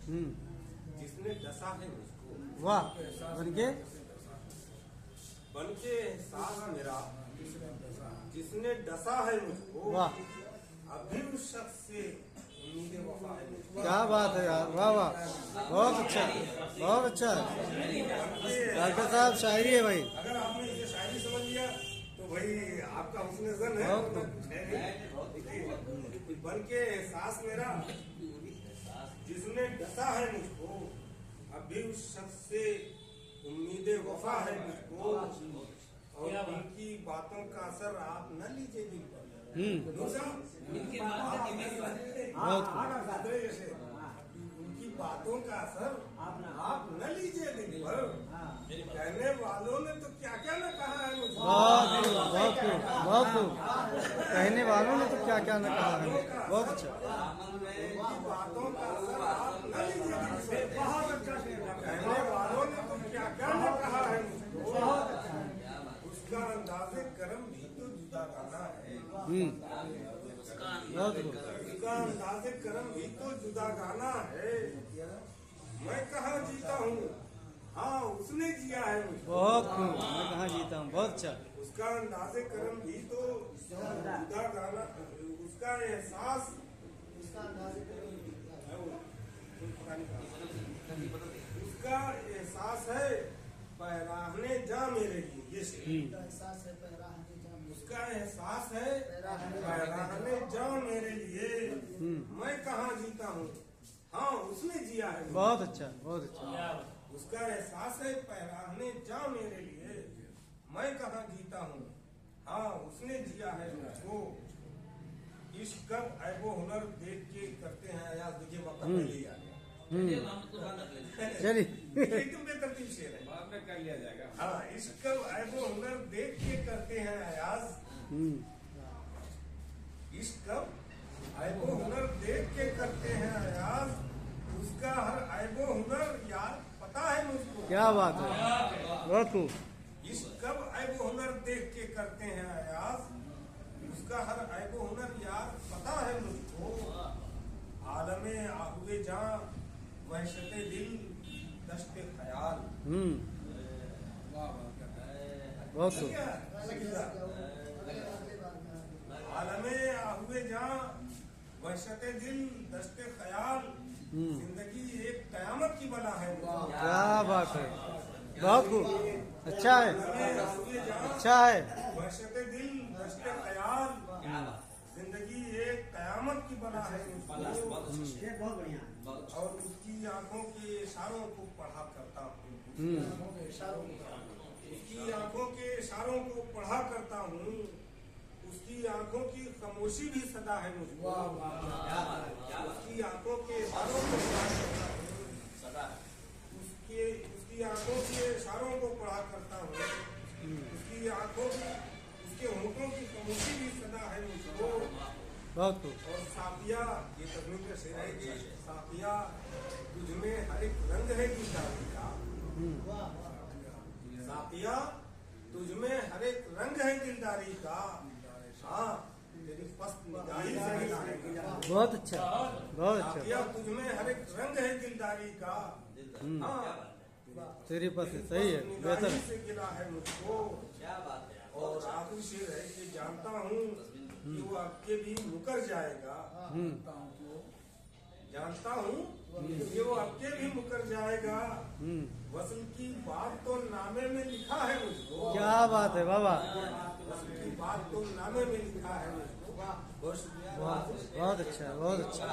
जिसने डसा है मुझको। वाह। बनके सास मेरा जिसने डसा है मुझको। वाह। अभी उस शख्स से उम्मीदें वफा है मुझको। क्या बात है यार, वाह वाह, बहुत अच्छा, बहुत अच्छा। डॉक्टर साहब शायरी है भाई। अगर आपने इसे शायरी समझ लिया तो भाई आपका हुस्न ज़न है। बनके सास मेरा जिसने डसा है मुझको। अभी उस शख्स से उम्मीदें वफा है मुझको। और उनकी बातों का असर आप न लीजिए दिल पर। उनकी बातों का असर आप न लीजिए दिल पर। कहने वालों ने तो क्या क्या न कहा है मुझे। बहुत खूब, बहुत खूब, बहुत खूब। कहने वालों ने तो क्या क्या न कहा है, बहुत अच्छा। उनकी बातों का असर आप न लीजिए दिल पर। बहुत अच्छा। कहने वालों ने तो क्या क्या न कहा है मुझको। उसका अंदाज़े करम भी तो जुदा गाना है। बहुत खूब। उसका अंदाज़े करम भी तो जुदा गाना है। मैं कहाँ जीता हूँ, हाँ उसने जिया है मुझको। बहुत खूब, मैं कहाँ जीता हूँ, बहुत अच्छा। उसका अंदाज़े करम भी तो जुदा गाना। उसका एहसास उसका एहसास है पैराहने जा मेरे लिए। ये उसका एहसास है पैराहने जा मेरे लिए। मैं कहाँ जीता हूँ, हाँ उसने जिया है। बहुत अच्छा, बहुत अच्छा। उसका एहसास है पैराहने जा मेरे लिए। मैं कहाँ जीता हूँ, हाँ उसने जिया है मुझको। इश्क कब ऐबो हुनर देख के करते हैं अयाज। देखिए वक्त पहले ही आ गया। चलिए एकदम बेतरतीब शेर है, बाद में कर लिया जाएगा। हाँ, इश्क कब ऐबो हुनर देख के करते हैं अयाज। इश्क कब ऐबो हुनर देख के करते हैं अयाज। उसका हर ऐबो हुनर यार पता है मुझको। क्या बात है, बहुत खूब। इश्क कब ऐबो हुनर देख के करते हैं अयाज। उसका हर ऐबो हुनर यार पता है मुझको। आलमे आहुए जां वहशते दिल दश्ते ख्याल। बहुत खूब। आलमे आहुए जां वहशते दिल दश्ते ख्याल। जिंदगी एक कयामत की बला है। क्या बात है, बहुत खूब, अच्छा है, अच्छा है। वहशते दिल दश्ते ख्याल। जिंदगी एक कयामत की बला है। बहुत बढ़िया। और उसकी आंखों के इशारों को पढ़ा करता हूँ। उसकी आंखों के इशारों को पढ़ा करता हूँ। उसकी आंखों की खामोशी भी सदा है मुझको। उसकी आंखों के इशारों को पढ़ा करता हूँ। उसकी आंखों के इशारों को पढ़ा करता हूँ। उसकी आंखों की उसके होठों की खामोशी भी सदा है मुझको। बहुत खूब। और साफिया, ये तकनीक का शेर है कि साफिया तुझमें हर एक रंग है दिलदारी का। साफिया तुझमें हर एक रंग है दिलदारी का। हाँ तेरी पस्त निगाही से मिला है। बहुत अच्छा, बहुत अच्छा। साफिया तुझमें हर एक रंग है दिलदारी का। हाँ तेरी पास सही है, बेहतर है। से गिला है मुझको। और आखिरी शेर है कि जानता हूँ कि वो आपके भी मुकर जाएगा। जानता हूँ कि वो आपके भी मुकर जाएगा। वसल की बात तो नामे में लिखा है मुझको। क्या बात है बाबा, वसल की बात तो नामे में लिखा है मुझको। बहुत अच्छा, बहुत अच्छा।